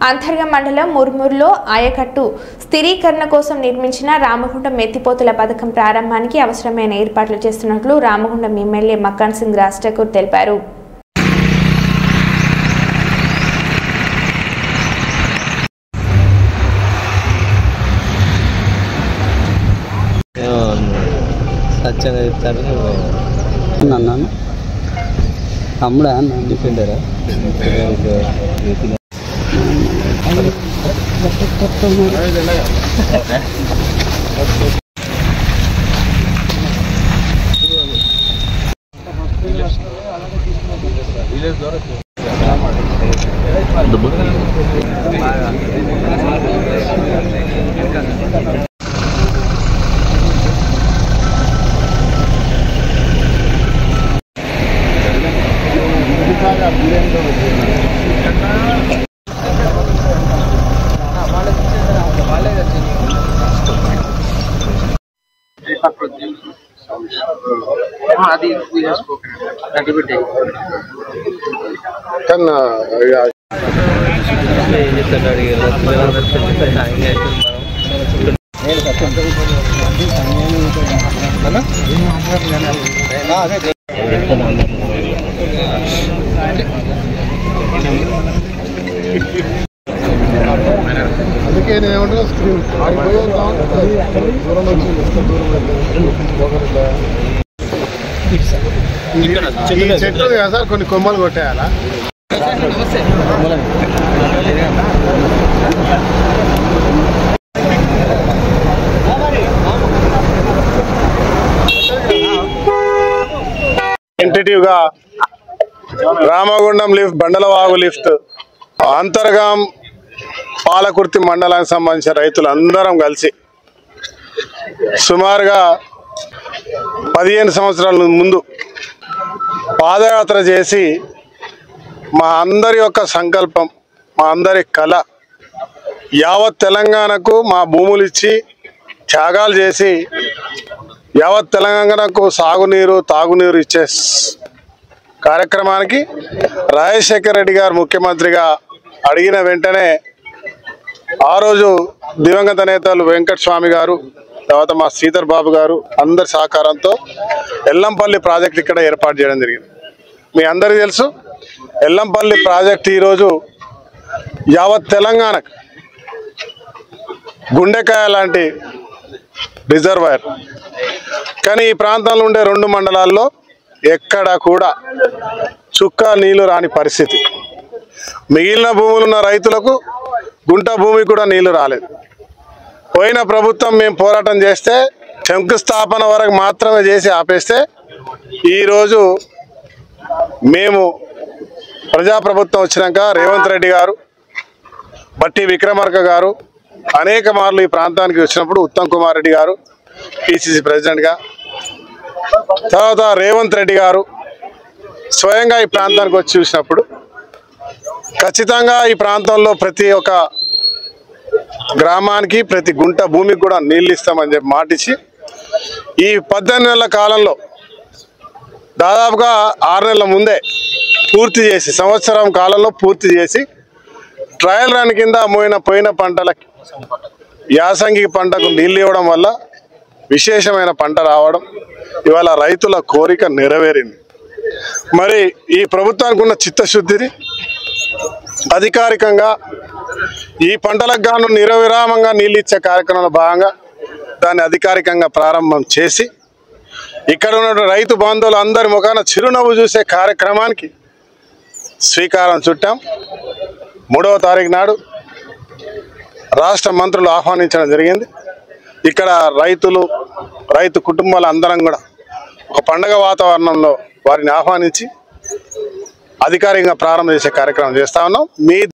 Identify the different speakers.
Speaker 1: అంతర్గ మండలం ముర్మూర్లో ఆయకట్టు స్థిరీకరణ కోసం నిర్మించిన రామగుండం ఎత్తిపోతల పథకం ప్రారంభానికి అవసరమైన ఏర్పాట్లు చేస్తున్నట్లు రామగుండం ఎమ్మెల్యే మక్కాన్ సింగ్ రాజ్ ఠాకూర్ తెలిపారు.
Speaker 2: తమ్ముడా డిఫెండరా
Speaker 3: అందుకే నేను స్క్రీన్ చెట్లు కదా సార్, కొన్ని కొమ్మలు కొట్టేయాలా? టెంటేటివ్గా రామగుండం లిఫ్ట్, బండలవాగు లిఫ్ట్, అంతర్గాం పాలకుర్తి మండలానికి సంబంధించిన రైతులందరం కలిసి సుమారుగా 15 సంవత్సరాల ముందు పాదయాత్ర చేసి మా అందరి యొక్క సంకల్పం, మా అందరి కళ, యావత్ తెలంగాణకు మా భూములు ఇచ్చి త్యాగాలు చేసి యావత్ తెలంగాణకు సాగునీరు తాగునీరు ఇచ్చే కార్యక్రమానికి రాజశేఖర్ రెడ్డి గారు ముఖ్యమంత్రిగా అడిగిన వెంటనే ఆ రోజు దివంగత నేతలు వెంకటస్వామి గారు, తర్వాత మా శ్రీధర్ బాబు గారు అందరి సహకారంతో ఎల్లంపల్లి ప్రాజెక్ట్ ఇక్కడ ఏర్పాటు చేయడం జరిగింది. మీ అందరికీ తెలుసు, ఎల్లంపల్లి ప్రాజెక్ట్ ఈరోజు యావత్ తెలంగాణకు గుండెకాయ లాంటి రిజర్వాయర్. కానీ ఈ ప్రాంతంలో ఉండే 2 మండలాల్లో ఎక్కడ కూడా చుక్క నీళ్లు రాని పరిస్థితి. మిగిలిన భూములు ఉన్న రైతులకు గుంట భూమి కూడా నీళ్లు రాలేదు. పోయిన ప్రభుత్వం మేము పోరాటం చేస్తే శంకుస్థాపన వరకు మాత్రమే చేసి ఆపేస్తే ఈరోజు మేము ప్రజాప్రభుత్వం వచ్చినాక రేవంత్ రెడ్డి గారు, బట్టి విక్రమార్క గారు అనేక మార్లు ఈ ప్రాంతానికి వచ్చినప్పుడు ఉత్తమ్ కుమార్ రెడ్డి గారు పిసిసి ప్రెసిడెంట్గా, తర్వాత రేవంత్ రెడ్డి గారు స్వయంగా ఈ ప్రాంతానికి వచ్చి చూసినప్పుడు ఖచ్చితంగా ఈ ప్రాంతంలో ప్రతి ఒక్క గ్రామానికి ప్రతి గుంట భూమికి కూడా నీళ్ళు ఇస్తామని చెప్పి మాటిచ్చి ఈ 18 నెలల కాలంలో దాదాపుగా 6 నెలల ముందే పూర్తి చేసి, సంవత్సరం కాలంలో పూర్తి చేసి ట్రయల్ రన్ కింద పోయిన పంటలకి యాసంగి పంటకు నీళ్ళు ఇవ్వడం వల్ల విశేషమైన పంట రావడం, ఇవాళ రైతుల కోరిక నెరవేరింది. మరి ఈ ప్రభుత్వానికి ఉన్న చిత్తశుద్ధిని అధికారికంగా ఈ పంటలకు గాను నిరవిరామంగా నీళ్ళు ఇచ్చే కార్యక్రమంలో భాగంగా దాన్ని అధికారికంగా ప్రారంభం చేసి ఇక్కడ ఉన్న రైతు బంధువులు అందరి ముఖాన చిరునవ్వు చూసే కార్యక్రమానికి శ్రీకారం చుట్టాం. 3వ తారీఖు నాడు రాష్ట్ర మంత్రులు ఆహ్వానించడం జరిగింది. ఇక్కడ రైతు కుటుంబాల అందరం కూడా ఒక పండగ వాతావరణంలో వారిని ఆహ్వానించి అధికారికంగా ప్రారంభం చేసే కార్యక్రమం చేస్తా ఉన్నాం.